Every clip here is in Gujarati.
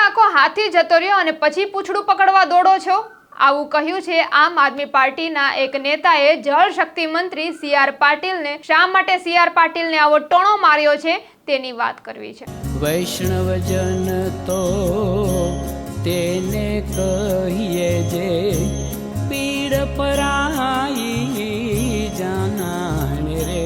આખો હાથી જતો રહ્યો અને પછી પૂંછડું પકડવા દોડો છો? આવું કહ્યું છે આમ આદમી પાર્ટીના એક નેતાએ જળ શક્તિ મંત્રી સી.આર. પાટીલને. શા માટે સી.આર. પાટીલને આવો ટોણો માર્યો છે તેની વાત કરવી છે. વૈષ્ણવજન તો તેને કહીએ જે પીડ પરાઈ જાનાને રે.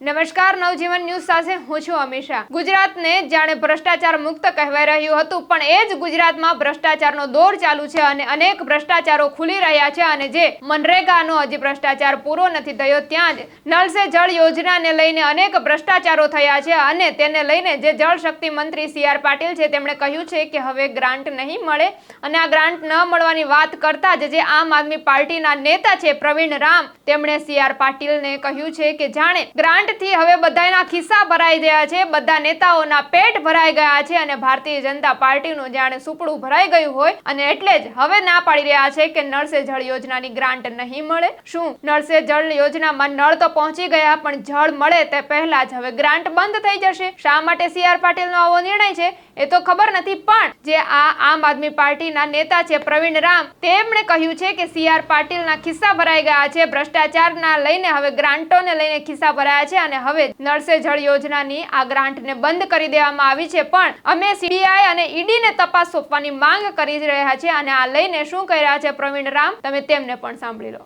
નમસ્કાર, નવજીવન ન્યૂઝ સાથે હું છું અમીષા. ગુજરાતને જાણે ભ્રષ્ટાચાર મુક્ત કહેવાય રહ્યું હતું, પણ એ જ ગુજરાતમાં ભ્રષ્ટાચારનો દોર ચાલુ છે અને અનેક ભ્રષ્ટાચારો ખુલી રહ્યા છે. અને જે મનરેગાનો હજી ભ્રષ્ટાચાર પૂરો નથી થયો, ત્યાં જ નળ સે જળ યોજનાને લઈને અનેક ભ્રષ્ટાચારો થયા છે. અને તેને લઈને જે જળ શક્તિ મંત્રી સી.આર. પાટીલ છે તેમણે કહ્યું છે કે હવે ગ્રાન્ટ નહીં મળે. અને આ ગ્રાન્ટ ન મળવાની વાત કરતા જ જે આમ આદમી પાર્ટીના નેતા છે પ્રવીણ રામ, તેમણે સી.આર. પાટીલને કહ્યું છે કે જાણે ગ્રાન્ટ થી હવે બધાના ખિસ્સા ભરાઈ ગયા છે, બધા નેતાઓના પેટ ભરાઈ ગયા છે અને ભારતીય જનતા પાર્ટીનું જાણે સુપડું ભરાઈ ગયું હોય. અને એટલે જ હવે ના પાડી રહ્યા છે કે નળ સે જળ યોજનાની ગ્રાન્ટ નહીં મળે. શું નળ સે જળ યોજનામાં નળ તો પહોંચી ગયા, પણ જળ મળે તે પહેલા જ હવે ગ્રાન્ટ બંધ થઈ જશે? શા માટે સી.આર. પાટીલનો આવો નિર્ણય છે એ તો ખબર નથી, પણ જે આમ આદમી પાર્ટીના નેતા છે પ્રવીણ રામ, તેમણે કહ્યું છે કે સી.આર. પાટીલના ખિસ્સા ભરાઈ ગયા છે, ભ્રષ્ટાચારના લઈને હવે ગ્રાન્ટોને લઈને ખિસ્સા ભરાયા છે અને હવે નળ સે જળ યોજનાની આ ગ્રાન્ટને બંધ કરી દેવામાં આવી છે. પણ અમે સીબીઆઈ અને ઈડીને તપાસ સોંપવાની માંગ કરી રહ્યા છે. અને આ લઈને શું કહી રહ્યા છે પ્રવીણ રામ, તમે તેમને પણ સાંભળી લો.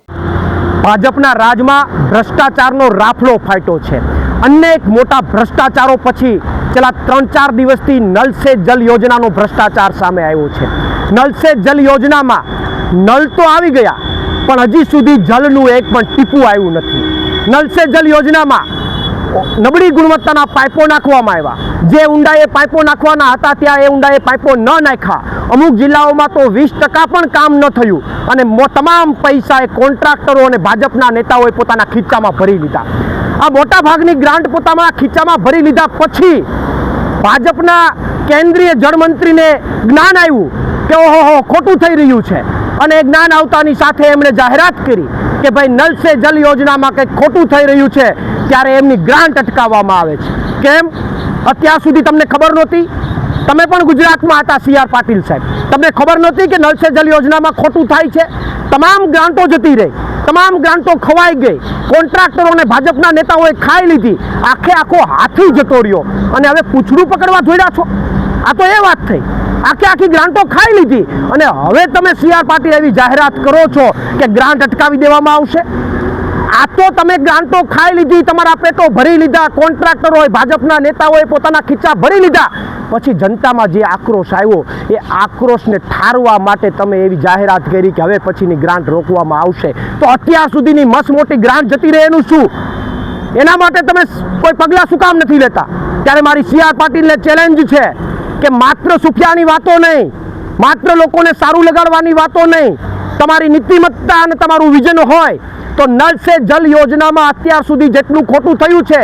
ભાજપના રાજમાં ભ્રષ્ટાચારનો રાફડો ફાટ્યો છે. અનેક મોટા ભ્રષ્ટાચારો પછી છેલ્લા 3-4 દિવસથી નળ સે જલ યોજનાનો ભ્રષ્ટાચાર સામે આવ્યો છે. નળ સે જલ યોજનામાં નળ તો આવી ગયા, પણ હજી સુધી જલનું એક પણ ટીપું આવ્યું નથી. નળ સે જલ યોજનામાં નબળી ગુણવત્તાના પાઇપો નાખવામાં આવ્યા. જે ઊંડાઈએ પાઇપો નાખવાના હતા ત્યાં એ ઊંડાઈએ પાઇપો ન નાખ્યા. અમુક જિલ્લાઓમાં તો 20% પણ કામ ન થયું અને તમામ પૈસા એ કોન્ટ્રાક્ટરો અને ભાજપના નેતાઓએ પોતાના ખીચામાં ભરી લીધા. આ મોટા ભાગની ગ્રાન્ટ પોતાના ખીચામાં ભરી લીધા પછી ભાજપના કેન્દ્રીય જળમંત્રીને જ્ઞાન આવ્યું કે ઓહો ખોટું થઈ રહ્યું છે. અને એ જ્ઞાન આવતાની સાથે એમણે જાહેરાત કરી કે ભાઈ નળ સે જલ યોજનામાં કંઈક ખોટું થઈ રહ્યું છે, ત્યારે એમની ગ્રાન્ટ અટકાવવામાં આવે છે. કેમ? અત્યાર સુધી તમને ખબર નહોતી? તમે પણ ગુજરાતમાં હતા સી.આર. પાટીલ સાહેબ, તમને ખબર નહોતી કે નળ સે જલ યોજનામાં ખોટું થાય છે? તમામ ગ્રાન્ટો જતી રહી, તમામ ગ્રાન્ટો ખવાઈ ગઈ, કોન્ટ્રાક્ટરોને ભાજપના નેતાઓએ ખાઈ લીધી, આખો હાથી જતો રહ્યો અને હવે પૂંછડું પકડવા જોડ્યા છો? આ તો એ વાત થઈ. આખી ગ્રાન્ટો ખાઈ લીધી અને હવે તમે સી.આર. પાટીલ એવી જાહેરાત કરો છો કે ગ્રાન્ટ અટકાવી દેવામાં આવશે. આ તો તમે ગ્રાન્ટો ખાઈ લીધી, તમારા પેટો ભરી લીધા, કોન્ટ્રાક્ટરોએ ભાજપના નેતાઓએ પોતાના ખીચા ભરી લીધા. પછી જનતામાં જે આક્રોશ આવ્યો એ આક્રોશને ઠારવા માટે તમે એવી જાહેરાત કરી કે હવે પછીની ગ્રાન્ટ રોકવામાં આવશે. તો અત્યાર સુધીની મસ્ત મોટી ગ્રાન્ટ જતી રહે એનું શું? એના માટે તમે કોઈ પગલાં શું કામ નથી લેતા? ત્યારે મારી સી.આર. પાટીલને ચેલેન્જ છે કે માત્ર સુફિયાની વાતો નહીં, માત્ર લોકોને સારું લગાડવાની વાતો નહીં, તમારી નીતિમત્તા અને તમારું વિઝન હોય તો નળ સે જલ યોજનામાં અત્યાર સુધી જેટલું ખોટું થયું છે,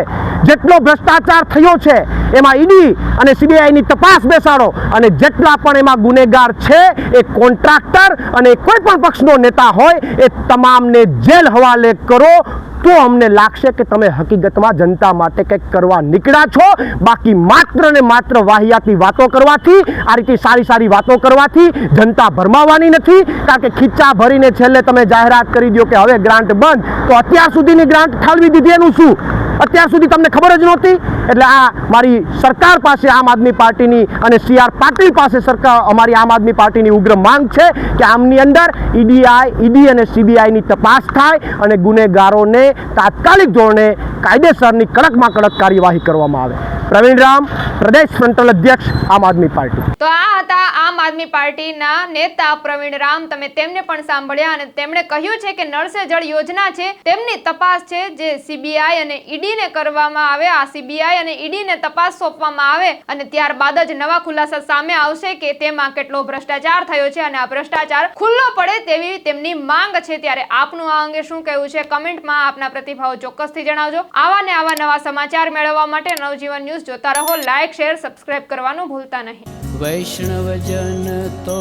જેટલો ભ્રષ્ટાચાર થયો છે, એમાં ઈડી અને સીબીઆઈની તપાસ બેસાડો અને જેટલા પણ એમાં ગુનેગાર છે એ કોન્ટ્રાક્ટર અને કોઈ પણ પક્ષનો નેતા હોય એ તમામને જેલ હવાલે કરો. તો અમને લાગશે કે તમે હકીકતમાં જનતા માટે કંઈક કરવા નીકળ્યા છો. બાકી માત્ર ને માત્ર વાહિયાતી વાતો કરવાથી, આ રીતે સારી વાતો કરવાથી જનતા ભરમાવાની નથી. કારણ કે ખીચા ભરીને છેલ્લે તમે જાહેરાત કરી દો કે હવે ગ્રાન્ટ બંધ, તો અત્યાર સુધીની ગ્રાન્ટ ઠાલવી દીધી એનું શું? અત્યાર સુધી તમને ખબર જ નહોતી? એટલે આ મારી સરકાર પાસે, આમ આદમી પાર્ટીની અને સી.આર. પાટીલ પાસે અમારી આમ આદમી પાર્ટીની ઉગ્ર માંગ છે કે આમની અંદર ઈડી અને સીબીઆઈની તપાસ થાય અને ગુનેગારોને તાત્કાલિક ધોરણે કાયદેસરની કડકમાં કડક કાર્યવાહી કરવામાં આવે. પ્રવીણ રામ, પ્રદેશ ફ્રન્ટલ અધ્યક્ષ, આમ આદમી પાર્ટી. તો આ હતા આમ આદમી પાર્ટીના નેતા પ્રવીણ રામ. તમે તેમને પણ સાંભળ્યા અને તેમણે કહ્યું છે કે નળ સે જળ યોજના છે તેમની તપાસ છે જે સીબીઆઈ અને ઈડીને કરવામાં આવે. આ સીબીઆઈ અને ઈડીને તપાસ સોંપવામાં આવે અને ત્યારબાદ જ નવા ખુલાસા સામે આવશે કે તેમાં કેટલો ભ્રષ્ટાચાર થયો છે અને આ ભ્રષ્ટાચાર ખુલ્લો પડે તેવી તેમની માંગ છે. ત્યારે આપનું આ અંગે શું કહેવું છે? કમેન્ટમાં આપના પ્રતિભાવો ચોક્કસથી જણાવજો. આવા ને આવા નવા સમાચાર મેળવવા માટે નવજીવન ન્યૂઝ જોતા રહો. લાઈક, શેર, સબસ્ક્રાઇબ કરવાનું ભૂલતા નહીં. વૈષ્ણવજન તો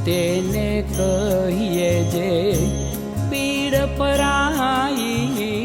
તેને કહીએ જે પીડ પરાઈ